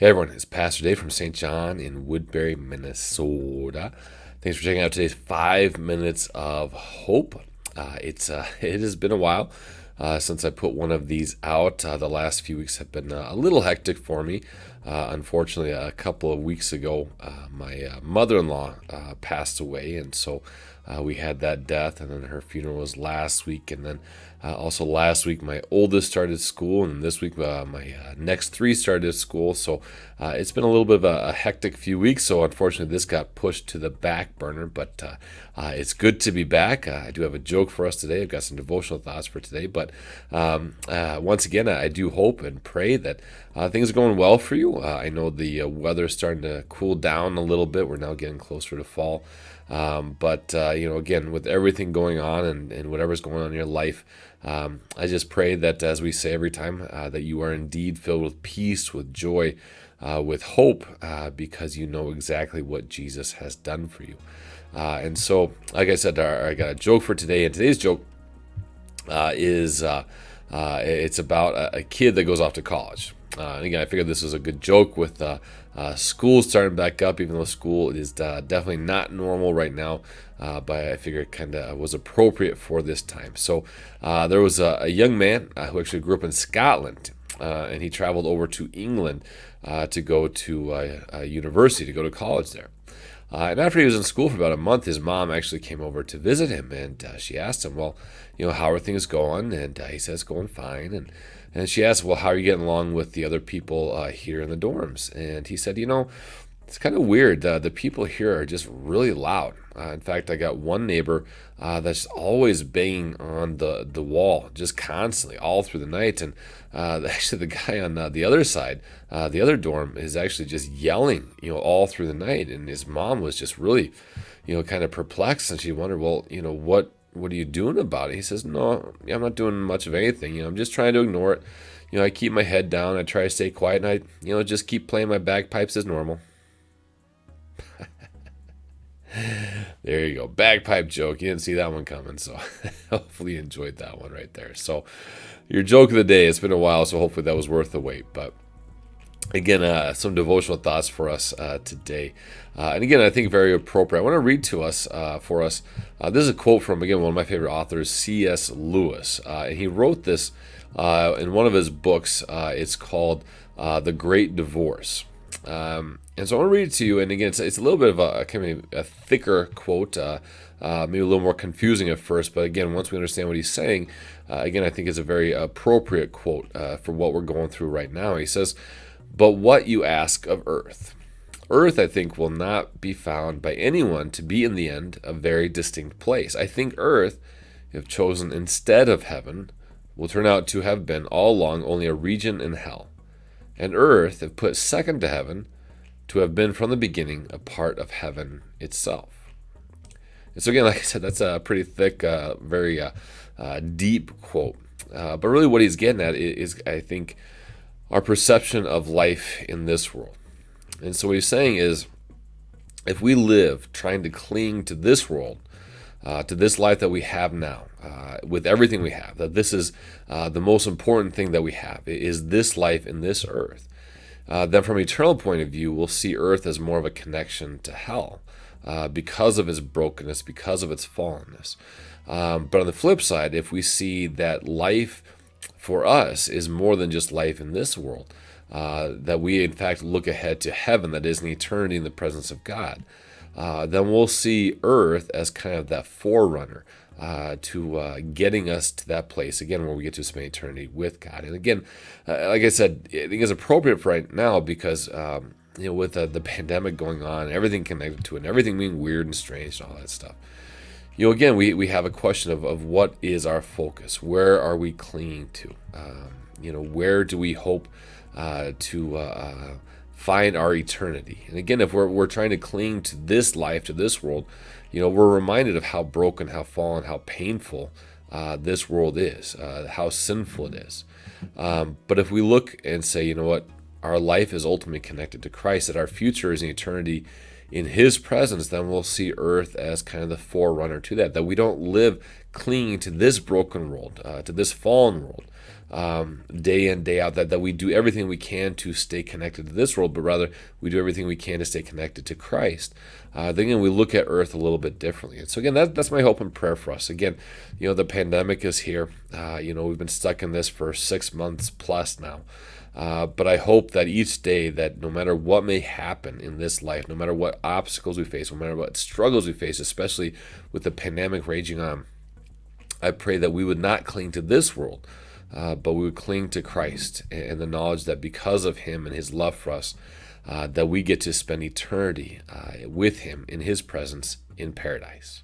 Hey everyone, it's Pastor Dave from St. John in Woodbury, Minnesota. Thanks for checking out today's 5 minutes of hope. It has been a while since I put one of these out. The last few weeks have been a little hectic for me. Unfortunately, a couple of weeks ago, my mother-in-law passed away, and so we had that death, and then her funeral was last week, and then also last week my oldest started school, and this week my next three started school. So it's been a little bit of a hectic few weeks. So unfortunately, this got pushed to the back burner, but it's good to be back. I do have a joke for us today. I've got some devotional thoughts for today, but once again, I do hope and pray that things are going well for you. I know the weather's starting to cool down a little bit. We're now getting closer to fall. But again, with everything going on and whatever's going on in your life, I just pray that, as we say every time, that you are indeed filled with peace, with joy, with hope, because you know exactly what Jesus has done for you. And so, like I said, I got a joke for today, and today's joke is it's about a kid that goes off to college. And again, I figured this was a good joke with school starting back up, even though school is definitely not normal right now. But I figured it kind of was appropriate for this time. So there was a young man who actually grew up in Scotland, and he traveled over to England to go to a university, to go to college there. And after he was in school for about a month, his mom actually came over to visit him, and she asked him, well, how are things going? And he says, going fine. And she asked, well, how are you getting along with the other people here in the dorms? And he said, it's kind of weird. The people here are just really loud. In fact, I got one neighbor that's always banging on the wall, just constantly, all through the night. And actually, the guy on the other side, the other dorm, is actually just yelling, all through the night. And his mom was just really, kind of perplexed. And she wondered, well, what are you doing about it? He says, no, I'm not doing much of anything. I'm just trying to ignore it. I keep my head down. I try to stay quiet, and I, just keep playing my bagpipes as normal. There you go. Bagpipe joke. You didn't see that one coming, so hopefully you enjoyed that one right there. So your joke of the day, it's been a while, so hopefully that was worth the wait. But again, some devotional thoughts for us today. And again, I think very appropriate. I want to read to us, for us, this is a quote from, again, one of my favorite authors, C.S. Lewis. And he wrote this in one of his books. It's called The Great Divorce. And so I want to read it to you. And again, it's a little bit of a kind of a thicker quote, maybe a little more confusing at first. But again, once we understand what he's saying, again, I think it's a very appropriate quote for what we're going through right now. He says, but what you ask of earth. Earth, I think, will not be found by anyone to be in the end a very distinct place. I think earth, if chosen instead of heaven, will turn out to have been all along only a region in hell. And earth, if put second to heaven, to have been from the beginning a part of heaven itself. And so again, like I said, that's a pretty thick, very deep quote. But really what he's getting at is, I think, our perception of life in this world. And so what he's saying is, if we live trying to cling to this world, to this life that we have now, with everything we have, that this is the most important thing that we have, is this life in this earth, then from an eternal point of view, we'll see earth as more of a connection to hell because of its brokenness, because of its fallenness. But on the flip side, if we see that life for us is more than just life in this world, that we in fact look ahead to heaven, that is an eternity in the presence of God, then we'll see earth as kind of that forerunner to getting us to that place, again, where we get to spend eternity with God. And again, like I said, I think it's appropriate for right now because, with the pandemic going on, and everything connected to it, and everything being weird and strange and all that stuff, again, we have a question of what is our focus? Where are we clinging to? Where do we hope to find our eternity? And again, if we're trying to cling to this life, to this world, we're reminded of how broken, how fallen, how painful this world is, how sinful it is. But if we look and say, you know what, our life is ultimately connected to Christ, that our future is an eternity in His presence, then we'll see earth as kind of the forerunner to that we don't live clinging to this broken world, to this fallen world, day in, day out, that we do everything we can to stay connected to this world, but rather we do everything we can to stay connected to Christ. Then again, we look at earth a little bit differently. And so again, that's my hope and prayer for us. Again, the pandemic is here. We've been stuck in this for 6 months plus now. But I hope that each day, that no matter what may happen in this life, no matter what obstacles we face, no matter what struggles we face, especially with the pandemic raging on, I pray that we would not cling to this world, but we would cling to Christ and the knowledge that because of him and his love for us, that we get to spend eternity with him in his presence in paradise.